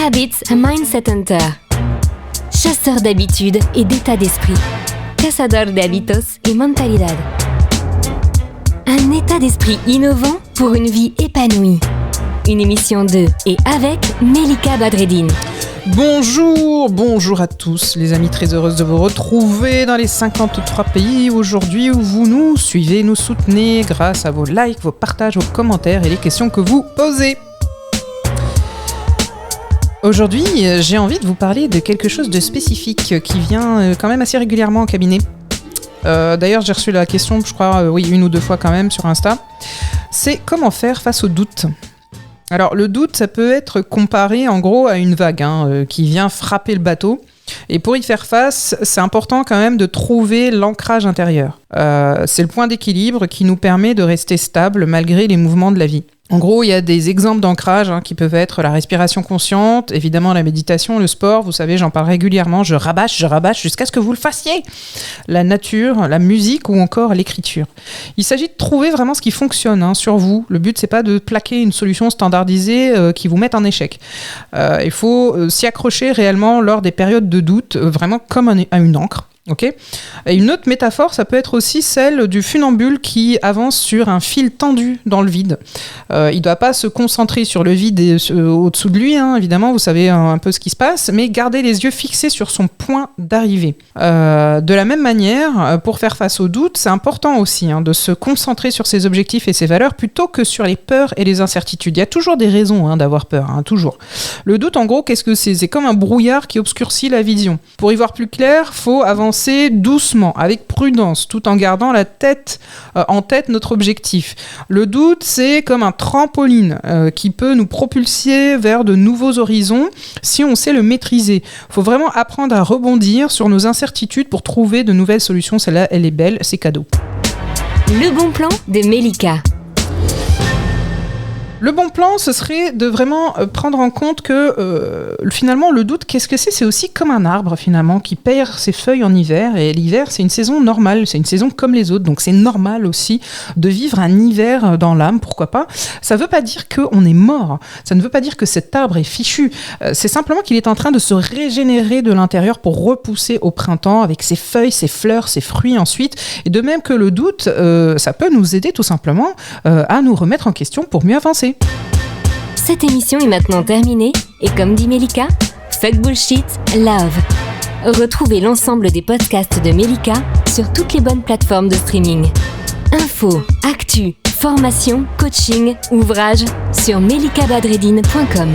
Habits a Mindset Hunter. Chasseur d'habitudes et d'état d'esprit. Cazador de hábitos y mentalidad. Un état d'esprit innovant pour une vie épanouie. Une émission de et avec Melika Badreddine. Bonjour à tous les amis, très heureuse de vous retrouver dans les 53 pays aujourd'hui où vous nous suivez, nous soutenez grâce à vos likes, vos partages, vos commentaires et les questions que vous posez. Aujourd'hui, j'ai envie de vous parler de quelque chose de spécifique qui vient quand même assez régulièrement en cabinet. D'ailleurs, j'ai reçu la question, je crois, une ou deux fois quand même sur Insta. C'est comment faire face au doute. Alors, le doute, ça peut être comparé en gros à une vague qui vient frapper le bateau. Et pour y faire face, c'est important quand même de trouver l'ancrage intérieur. C'est le point d'équilibre qui nous permet de rester stable malgré les mouvements de la vie. En gros, il y a des exemples d'ancrage qui peuvent être la respiration consciente, évidemment la méditation, le sport, vous savez, j'en parle régulièrement, je rabâche jusqu'à ce que vous le fassiez. La nature, la musique ou encore l'écriture. Il s'agit de trouver vraiment ce qui fonctionne sur vous. Le but, c'est pas de plaquer une solution standardisée qui vous mette en échec. Il faut s'y accrocher réellement lors des périodes de doute, vraiment comme à une encre. Okay. Et une autre métaphore, ça peut être aussi celle du funambule qui avance sur un fil tendu dans le vide. Il ne doit pas se concentrer sur le vide au-dessous de lui, évidemment, vous savez un peu ce qui se passe, mais garder les yeux fixés sur son point d'arrivée. De la même manière, pour faire face au doute, c'est important aussi de se concentrer sur ses objectifs et ses valeurs plutôt que sur les peurs et les incertitudes. Il y a toujours des raisons d'avoir peur, toujours. Le doute, en gros, qu'est-ce que c'est ? C'est comme un brouillard qui obscurcit la vision. Pour y voir plus clair, il faut avancer doucement, avec prudence, tout en gardant en tête notre objectif. Le doute, c'est comme un trampoline qui peut nous propulser vers de nouveaux horizons si on sait le maîtriser. Il faut vraiment apprendre à rebondir sur nos incertitudes pour trouver de nouvelles solutions. Celle-là, elle est belle, c'est cadeau. Le bon plan de Melika. Le bon plan, ce serait de vraiment prendre en compte que finalement, le doute, qu'est-ce que c'est ? C'est aussi comme un arbre finalement qui perd ses feuilles en hiver. Et l'hiver, c'est une saison normale, c'est une saison comme les autres. Donc c'est normal aussi de vivre un hiver dans l'âme, pourquoi pas. Ça ne veut pas dire qu'on est mort. Ça ne veut pas dire que cet arbre est fichu. C'est simplement qu'il est en train de se régénérer de l'intérieur pour repousser au printemps avec ses feuilles, ses fleurs, ses fruits ensuite. Et de même que le doute, ça peut nous aider tout simplement à nous remettre en question pour mieux avancer. Cette émission est maintenant terminée et comme dit Melika, fuck bullshit, love. Retrouvez l'ensemble des podcasts de Melika sur toutes les bonnes plateformes de streaming. Infos, actu, formation, coaching, ouvrages sur melikabadreddine.com.